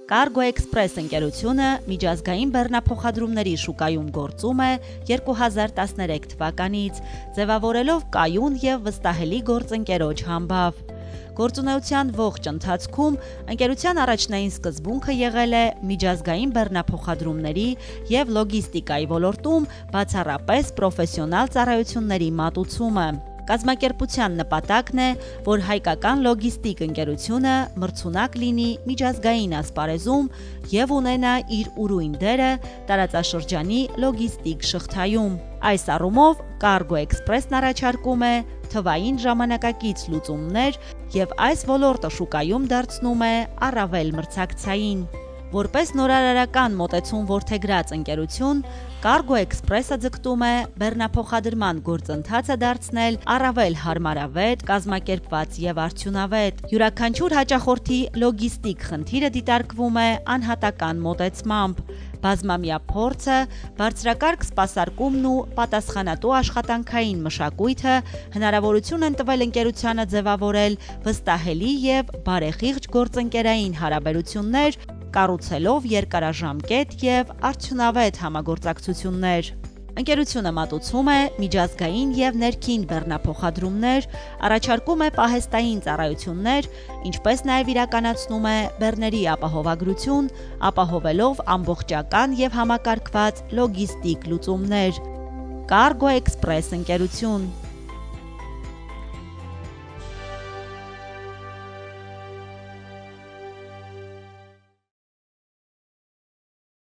Cargo Express ընկերությունը միջազգային բեռնափոխադրումների շուկայում գործում է 2013 թվականից, ձևավորելով կայուն և վստահելի գործընկերոջ համբավ։ Գործունեության ողջ ընթացքում ընկերության առաջնային սկզբունքը եղել է միջազգային բեռնափոխադրումների և լոգիստիկայի ոլորտում բացառապես պրոֆեսիոնալ ծառայությունների մատուցումը։ Կազմակերպության նպատակն է, որ հայկական լոգիստիկ ընկերությունը մրցունակ լինի միջազգային ասպարեզում և ունենա իր ուրույն դերը տարածաշրջանի լոգիստիկ շղթայում։ Այս առումով Cargo Express-ն առաջարկում է թվային ժամանակակից լուծումներ և այս ոլորտը շուկայում դարձնում է առավել մրցակցային։ Որպես նորարարական մոտեցում որդեգրած ընկերություն, Cargo Express-ը ձգտում է բեռնափոխադրման գործընթացը դարձնել առավել հարմարավետ, կազմակերպված և արդյունավետ։ Յուրաքանչյուր հաճախորդի լոգիստիկ խնդիրը դիտարկվում է անհատական մոտեցմամբ։ Բազմամյա փորձը, բարձրակարգ սպասարկումն ու պատասխանատու աշխատանքային մշակույթը հնարավորություն են տվել ընկերությանը ձևավորել վստահելի և բարեխիղճ գործընկերային հարաբերություններ, կառուցելով երկարաժամկետ և արդյունավետ համագործակցություններ։ Ընկերությունը մատուցում է միջազգային և ներքին բեռնափոխադրումներ, առաջարկում է պահեստային ծառայություններ, ինչպես նաև իրականացնում է բեռների ապահովագրություն, ապահովելով ամբողջական և համակարգված լոգիստիկ լուծումներ։ Cargo Express ընկերություն